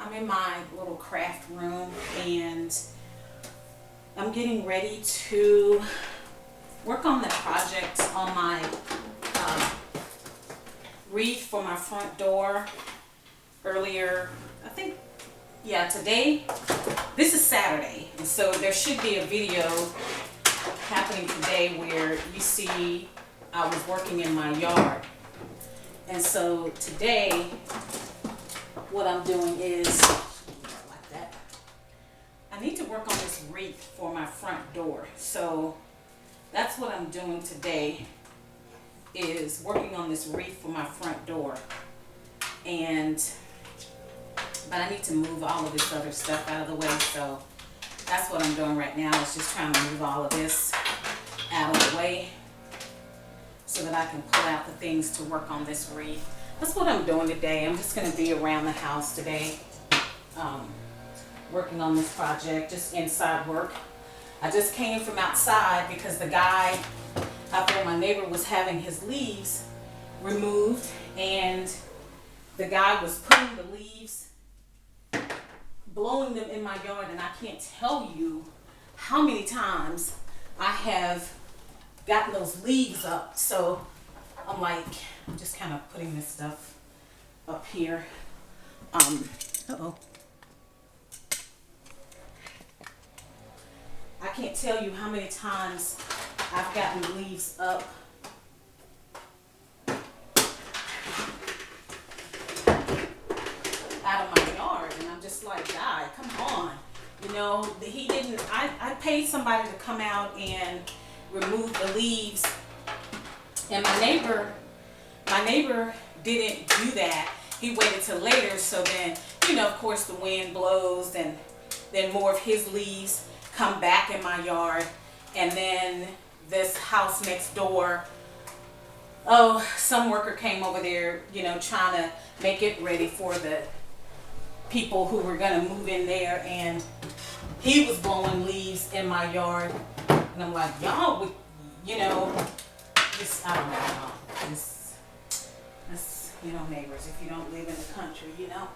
I'm in my little craft room and I'm getting ready to work on the project on my wreath for my front door. Earlier, I think, yeah, today, this is Saturday, and so there should be a video happening today where you see I was working in my yard. And so today, what I'm doing is, like that, I need to work on this wreath for my front door. So that's what I'm doing today, is working on this wreath for my front door. But I need to move all of this other stuff out of the way, so that's what I'm doing right now, is just trying to move all of this out of the way so that I can pull out the things to work on this wreath. That's what I'm doing today. I'm just going to be around the house today, working on this project, just inside work. I just came from outside because the guy out there, my neighbor, was having his leaves removed, and the guy was putting the leaves, blowing them in my yard, and I can't tell you how many times I have gotten those leaves up. So I'm just kind of putting this stuff up here. Uh-oh. I can't tell you how many times I've gotten leaves up out of my yard, and I'm just like, God, come on. You know, he didn't, I paid somebody to come out and remove the leaves, and my neighbor didn't do that. He waited till later, so then, you know, of course the wind blows, and then more of his leaves come back in my yard. And then this house next door, some worker came over there, you know, trying to make it ready for the people who were gonna move in there, and he was blowing leaves in my yard. And I'm like, y'all, you know, this, I don't know, y'all. This, you know, neighbors, if you don't live in the country, you know,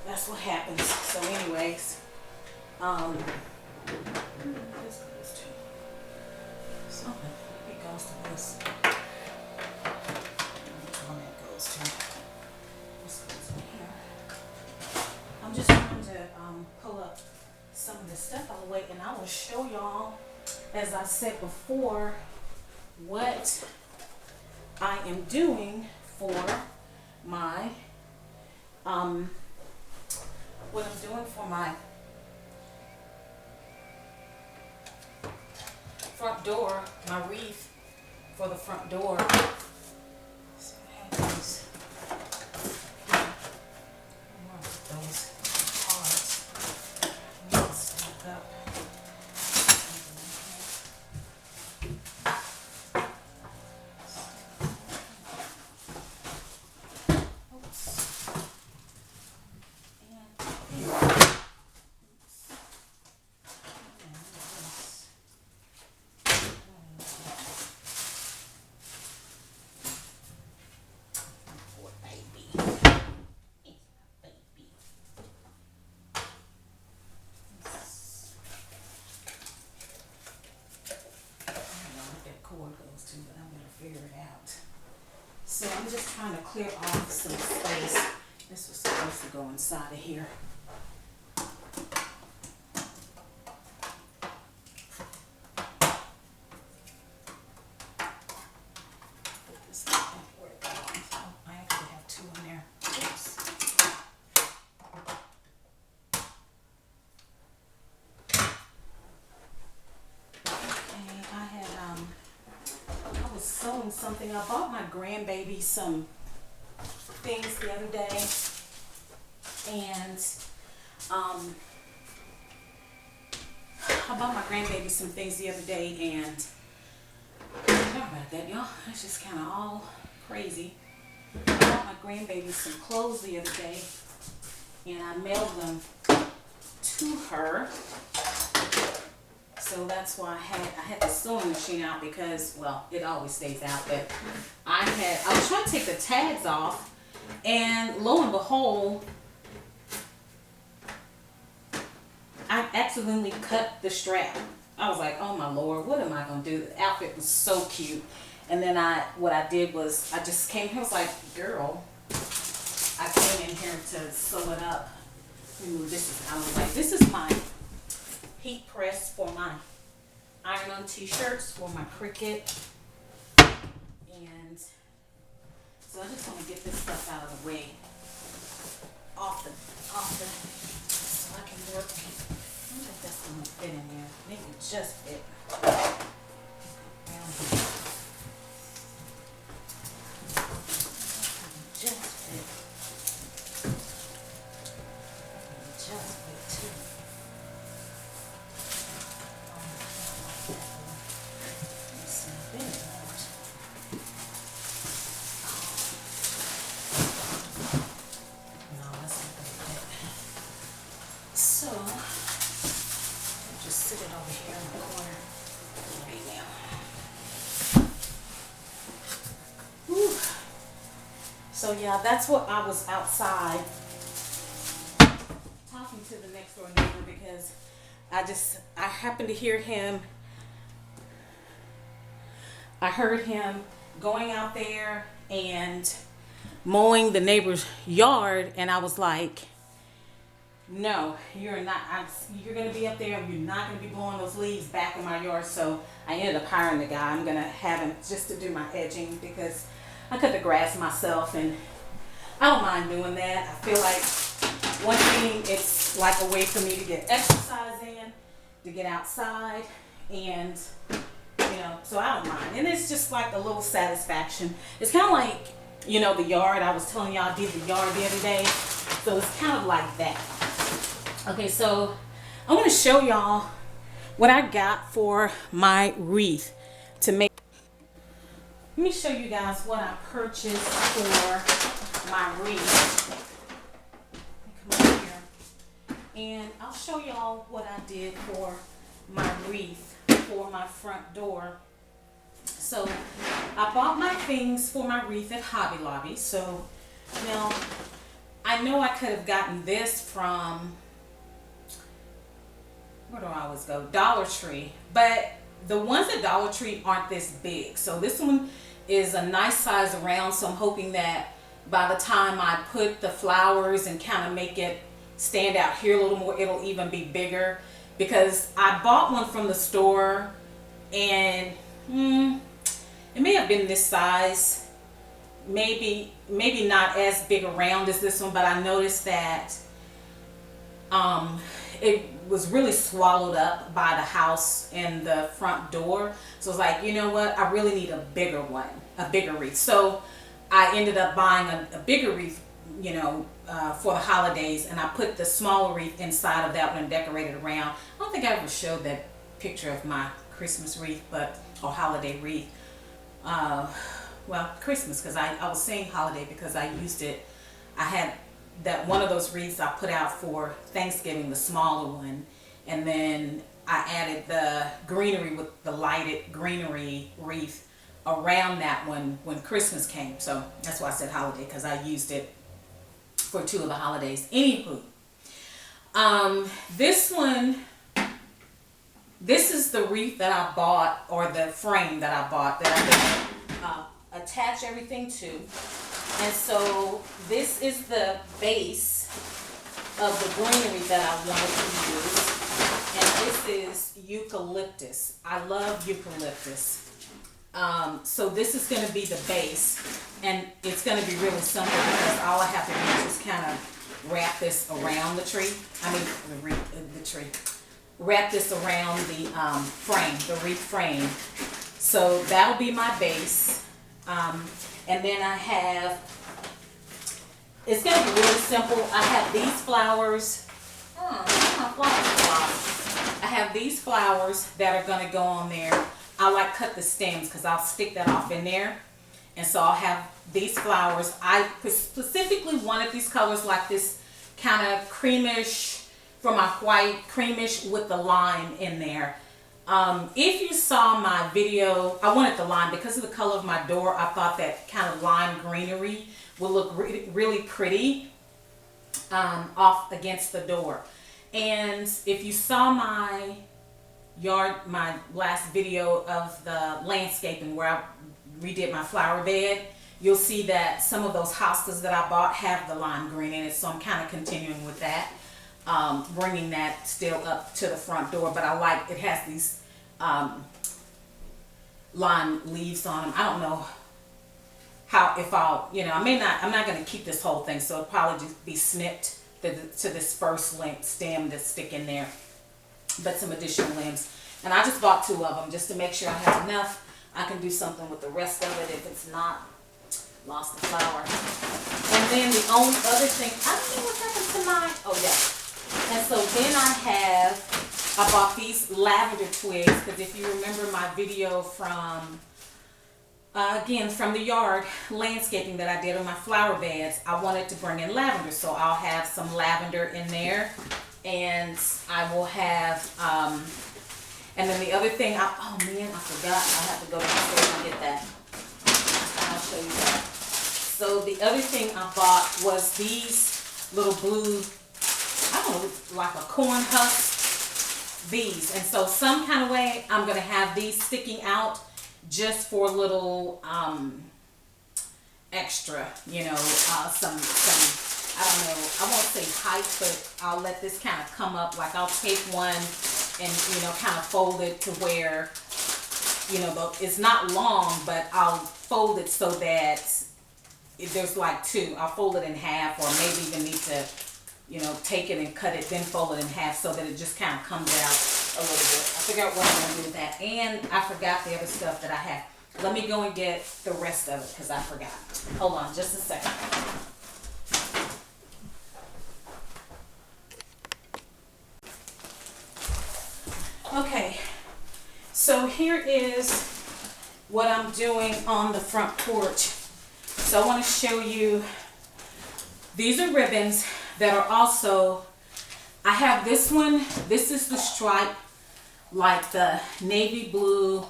that's what happens. So anyways, this goes to something. It goes to this. Which one it goes to? This goes in here. I'm just trying to pull up some of this stuff out of the way, and I will show y'all, as I said before, what I am doing for my front door, my wreath for the front door. So I have these, those cards. Let me stack up. But I'm going to figure it out. So I'm just trying to clear off some space. This was supposed to go inside of here. Put this back where it belongs. Oh, I actually have two in there. Oops. I was sewing something. I bought my grandbaby some things the other day, and sorry about that, y'all. It's just kind of all crazy. I bought my grandbaby some clothes the other day, and I mailed them to her. So that's why I had the sewing machine out, because, well, it always stays out, but I was trying to take the tags off, and lo and behold, accidentally cut the strap. I was like, oh my Lord, what am I gonna do? The outfit was so cute. And then what I did was I just came here, I was like, girl, I came in here to sew it up. Let me move this out of the way. This is my heat press for my iron-on t-shirts for my Cricut. And so I just want to get this stuff out of the way. Off the, so I can work. I don't think that's going to fit in there. Maybe it just fit. Around here. Just fit. Just fit too. Let's see, I bet it won't. No, that's not going to fit. So, I'll just sit it over here in the corner right now. Whew. So yeah, that's what I was outside talking to the next door neighbor because I happened to hear him. I heard him going out there and mowing the neighbor's yard, and I was like, no, you're not. You're going to be up there and you're not going to be blowing those leaves back in my yard. So I ended up hiring the guy. I'm going to have him just to do my edging because I cut the grass myself and I don't mind doing that. I feel like one thing, it's like a way for me to get exercise in, to get outside, and so I don't mind. And it's just like a little satisfaction. It's kind of like, the yard. I was telling y'all I did the yard the other day. So it's kind of like that. Okay, so I want to show y'all what I got for my wreath to make. Let me show you guys what I purchased for my wreath. Come over here. And I'll show y'all what I did for my wreath for my front door. So I bought my things for my wreath at Hobby Lobby. So now I know I could have gotten this from, where do I always go? Dollar Tree. But the ones at Dollar Tree aren't this big. So this one is a nice size around. So I'm hoping that by the time I put the flowers and kind of make it stand out here a little more, it'll even be bigger. Because I bought one from the store and it may have been this size. Maybe not as big around as this one, but I noticed that it was really swallowed up by the house and the front door. So I was like, you know what? I really need a bigger one, a bigger wreath. So I ended up buying a bigger wreath, for the holidays, and I put the smaller wreath inside of that one and decorated around. I don't think I ever showed that picture of my Christmas wreath, or holiday wreath. Well, Christmas, because I was saying holiday because I used it. I had that one of those wreaths I put out for Thanksgiving, the smaller one, and then I added the greenery with the lighted greenery wreath around that one when Christmas came. So that's why I said holiday, because I used it for 2 of the holidays. Anywho, this is the wreath that I bought, or the frame that I bought that I'm gonna attach everything to. And so this is the base of the greenery that I wanted to use. And this is eucalyptus. I love eucalyptus. So this is going to be the base, and it's going to be really simple because all I have to do is just kind of wrap this around the tree. The tree. Wrap this around the frame, the wreath frame. So that'll be my base. And then I have, it's going to be really simple. I have these flowers. I have these flowers that are going to go on there. I cut the stems because I'll stick that off in there. And so I'll have these flowers. I specifically wanted these colors like this kind of creamish, for my white, creamish with the lime in there. If you saw my video, I wanted the lime because of the color of my door. I thought that kind of lime greenery would look really pretty off against the door. And if you saw my last video of the landscaping where I redid my flower bed, you'll see that some of those hostas that I bought have the lime green in it. So I'm kind of continuing with that, bringing that still up to the front door. But I like, it has these lime leaves on them. I don't know how, if I'll, I'm not going to keep this whole thing, so it'll probably just be snipped to this first length stem that's sticking there, but some additional limbs. And I just bought 2 of them just to make sure I have enough. I can do something with the rest of it if it's not lost the flower. And then the only other thing, I don't know what happened to mine. Oh yeah. And so then I bought these lavender twigs, because if you remember my video from again, from the yard landscaping that I did on my flower beds, I wanted to bring in lavender. So I'll have some lavender in there, and I will have, and then the other thing, oh man, I forgot. I have to go downstairs and get that. I'll show you that. So the other thing I bought was these little blue, I don't know, like a corn husk beads. And so some kind of way, I'm going to have these sticking out just for a little extra, some, I don't know, I won't say height, but I'll let this kind of come up. Like I'll take one and, kind of fold it to where, it's not long, but I'll fold it so that there's like 2. I'll fold it in half, or maybe even need to, take it and cut it, then fold it in half so that it just kind of comes out a little bit. I figured out what I'm going to do with that. And I forgot the other stuff that I have. Let me go and get the rest of it because I forgot. Hold on just a second. Okay, so here is what I'm doing on the front porch. So I want to show you, these are ribbons that are also, I have this one, this is the stripe, like the navy blue,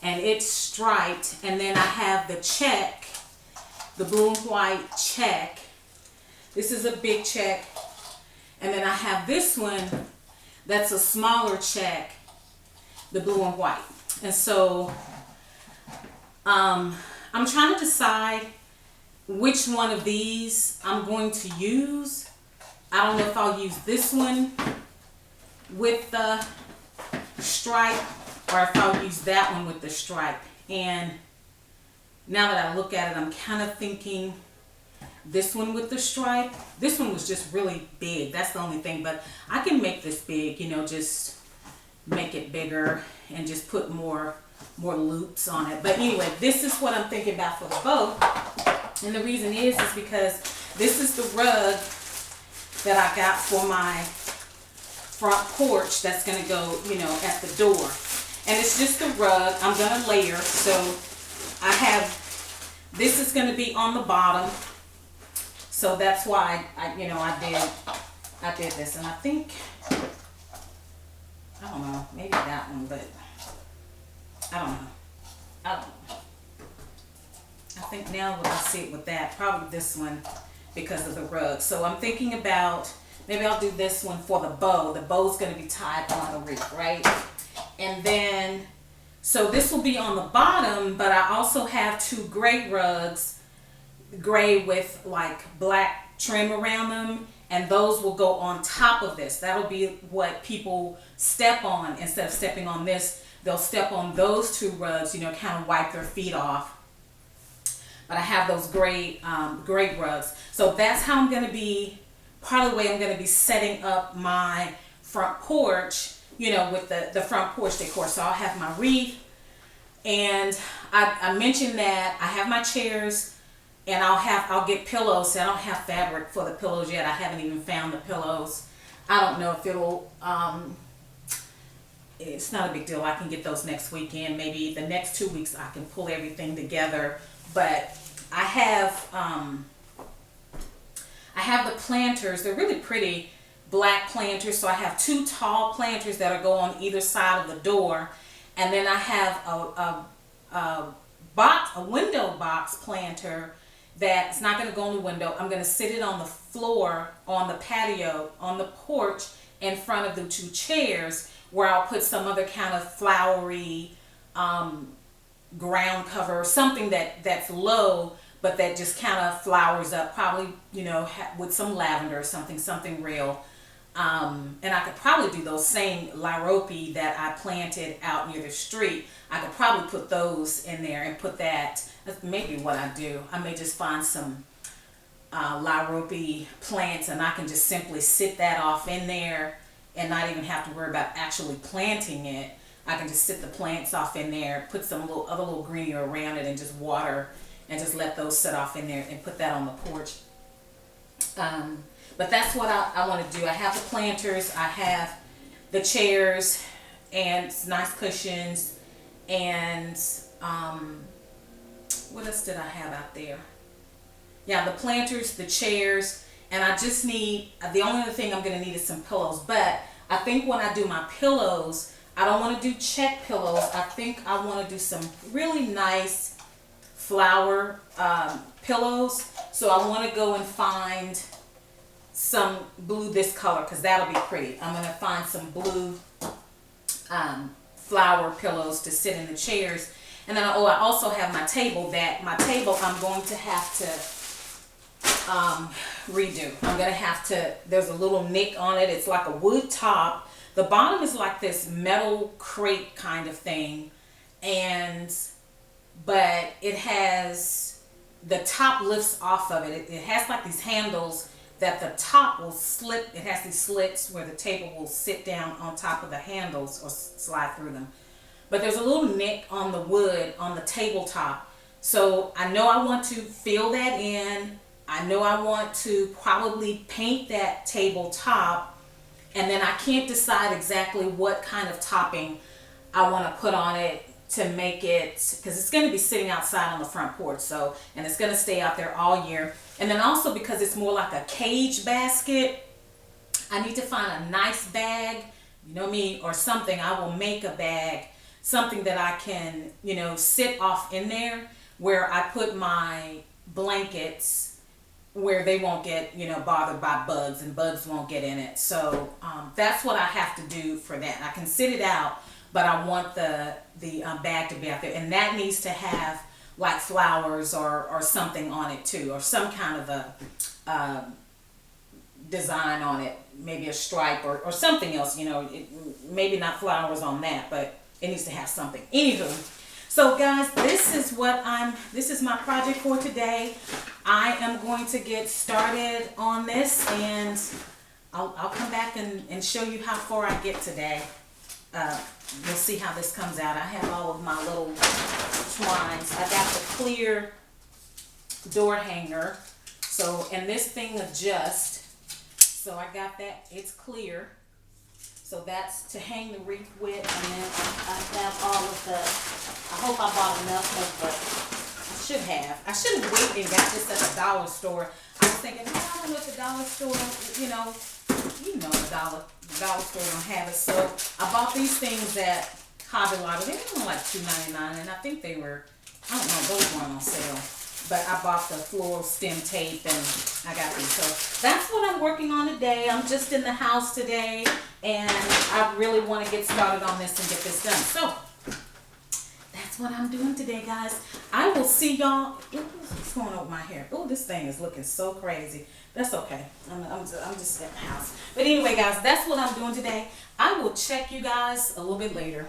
and it's striped, and then I have the check, the blue and white check. This is a big check, and then I have this one that's a smaller check, the blue and white. And so I'm trying to decide which one of these I'm going to use. I don't know if I'll use this one with the stripe, or if I'll use that one with the stripe. And now that I look at it, I'm kind of thinking this one with the stripe. This one was just really big, that's the only thing, but I can make this big, just make it bigger and just put more loops on it. But anyway, this is what I'm thinking about for the bow. And the reason is because this is the rug that I got for my front porch that's going to go, at the door. And it's just a rug. I'm going to layer. So I have, this is going to be on the bottom. So that's why I did this. And I think, I don't know, maybe that one, but I don't know. I think now we'll see it with that. Probably this one because of the rug. So I'm thinking about, maybe I'll do this one for the bow. The bow's going to be tied on the wreath, right? And then, so this will be on the bottom, but I also have 2 gray rugs, gray with like black trim around them, and those will go on top of this. That'll be what people step on. Instead of stepping on this, they'll step on those 2 rugs, kind of wipe their feet off. But I have those gray rugs. So that's how I'm going to be, part of the way I'm going to be setting up my front porch, with the front porch decor. So I'll have my wreath, and I mentioned that I have my chairs, and I'll get pillows. So I don't have fabric for the pillows yet. I haven't even found the pillows. I don't know if it'll, it's not a big deal. I can get those next weekend. Maybe the next 2 weeks I can pull everything together. But I have the planters. They're really pretty black planters. So I have 2 tall planters that go on either side of the door, and then I have a window box planter that's not going to go in the window. I'm going to sit it on the floor, on the patio, on the porch, in front of the two chairs where I'll put some other kind of flowery ground cover, something that's low, but that just kind of flowers up, probably, you know, with some lavender or something real. And I could probably do those same lyrope that I planted out near the street. I could probably put those in there and put that. That's maybe what I do. I may just find some lyrope plants, and I can just simply sit that off in there and not even have to worry about actually planting it. I can just sit the plants off in there, put some other little greenery around it, and just water and just let those sit off in there and put that on the porch. But that's what I want to do. I have the planters, I have the chairs and nice cushions, and what else did I have out there? Yeah, the planters, the chairs, and I just need, the only other thing I'm going to need is some pillows. But I think when I do my pillows, I don't want to do check pillows. I think I want to do some really nice flower pillows. So I want to go and find some blue this color, because that'll be pretty. I'm going to find some blue flower pillows to sit in the chairs. And then I also have my table. I'm going to have to redo. I'm going to have to, there's a little nick on it. It's like a wood top. The bottom is like this metal crate kind of thing. But it has, the top lifts off of it. It has like these handles that the top will slip. It has these slits where the table will sit down on top of the handles or slide through them. But there's a little nick on the wood on the tabletop. So I know I want to fill that in. I know I want to probably paint that tabletop. And then I can't decide exactly what kind of topping I want to put on it to make it, because it's going to be sitting outside on the front porch. So, and it's going to stay out there all year. And then also because it's more like a cage basket, I need to find a nice bag, you know me, or something. I will make a bag, something that I can, you know, sit off in there where I put my blankets where they won't get, you know, bothered by bugs, and bugs won't get in it. So that's what I have to do for that. I can sit it out, but I want the bag to be out there, and that needs to have like flowers or something on it too, or some kind of a design on it, maybe a stripe or something else, you know. Maybe not flowers on that, but it needs to have something. Anywho, so guys, this is my project for today. I am going to get started on this, and I'll come back and show you how far I get today. You'll see how this comes out. I have all of my little twines. I got the clear door hanger. So, and this thing adjusts. So I got that, it's clear. So that's to hang the wreath with, and then I have all of the, I hope I bought enough of the, I should have waited and got this at the dollar store. I was thinking, I don't know if the dollar store, you know the dollar store don't have it. So I bought these things at Hobby Lobby. They were only like $2.99, and I think they were, I don't know, those weren't on sale. But I bought the floral stem tape, and I got these. So that's what I'm working on today. I'm just in the house today, and I really want to get started on this and get this done. So that's what I'm doing today, guys. I will see y'all. What's going on with my hair? Oh, this thing is looking so crazy. That's okay. I'm just at the house. But anyway, guys, that's what I'm doing today. I will check you guys a little bit later.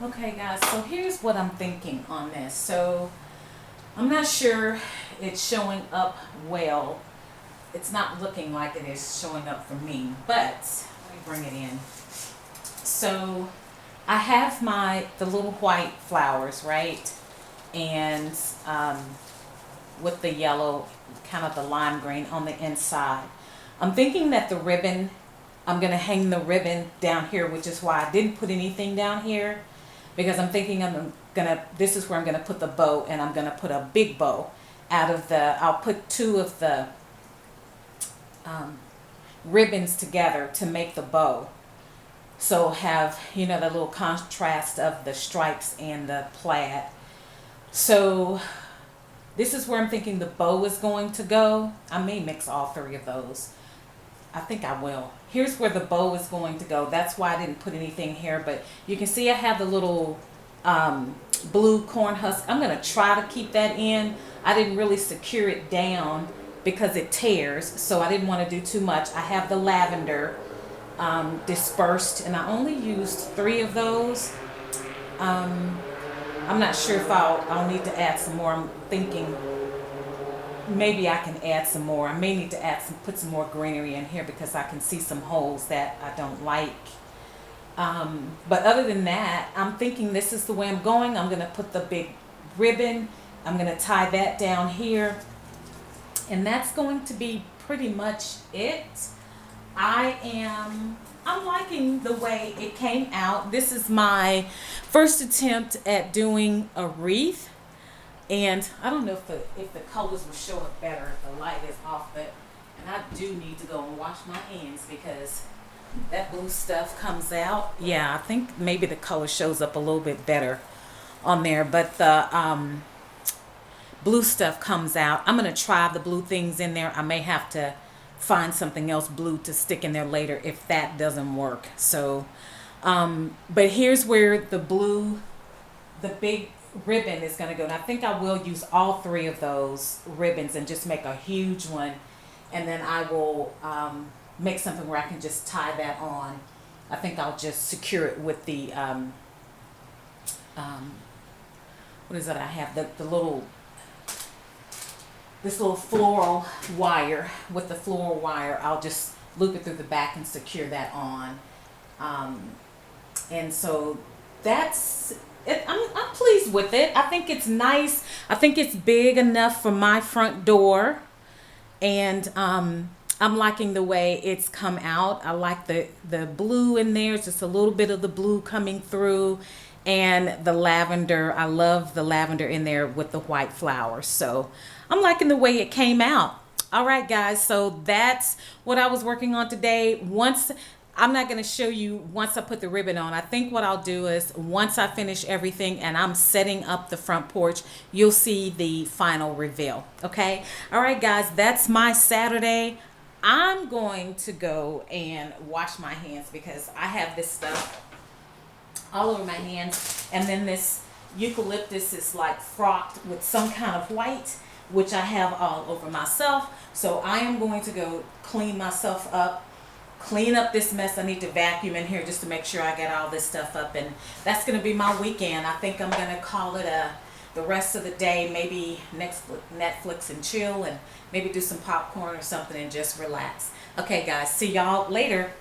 Okay guys, so here's what I'm thinking on this. So I'm not sure it's showing up well. It's not looking like it is showing up for me, but let me bring it in. So I have the little white flowers, right? And with the yellow, kind of the lime green on the inside. I'm thinking that the ribbon, I'm going to hang the ribbon down here, which is why I didn't put anything down here. Because I'm thinking this is where I'm gonna put the bow, and I'm gonna put a big bow I'll put two of the ribbons together to make the bow. So have, the little contrast of the stripes and the plaid. So this is where I'm thinking the bow is going to go. I may mix all three of those. I think I will. Here's where the bow is going to go. That's why I didn't put anything here, but you can see I have the little blue corn husk. I'm going to try to keep that in. I didn't really secure it down because it tears, so I didn't want to do too much. I have the lavender dispersed, and I only used 3 of those. I'm not sure if I'll need to add some more. I'm thinking maybe I can add some more. I may need to put some more greenery in here because I can see some holes that I don't like. But other than that, I'm thinking this is the way I'm going. I'm going to put the big ribbon. I'm going to tie that down here. And that's going to be pretty much it. I'm liking the way it came out. This is my first attempt at doing a wreath. And I don't know if the colors will show up better if the light is off, and I do need to go and wash my hands because that blue stuff comes out. Yeah, I think maybe the color shows up a little bit better on there, but the blue stuff comes out. I'm going to try the blue things in there. I may have to find something else blue to stick in there later if that doesn't work. So, but here's where the big ribbon is going to go, and I think I will use all 3 of those ribbons and just make a huge one, and then I will make something where I can just tie that on. I think I'll just secure it with the what is it I have, this little floral wire. With the floral wire, I'll just loop it through the back and secure that on, and so that's it. I'm pleased with it. I think it's nice. I think it's big enough for my front door, and I'm liking the way it's come out. I like the blue in there. It's just a little bit of the blue coming through, and the lavender. I love the lavender in there with the white flowers. So I'm liking the way it came out. All right, guys. So that's what I was working on today. I'm not going to show you once I put the ribbon on. I think what I'll do is once I finish everything and I'm setting up the front porch, you'll see the final reveal. Okay. All right, guys, that's my Saturday. I'm going to go and wash my hands because I have this stuff all over my hands. And then this eucalyptus is like frocked with some kind of white, which I have all over myself. So I am going to go clean myself up. Clean up this mess. I need to vacuum in here just to make sure I get all this stuff up, and that's going to be my weekend. I think I'm going to call it the rest of the day, maybe Netflix and chill, and maybe do some popcorn or something and just relax. Okay guys, see y'all later.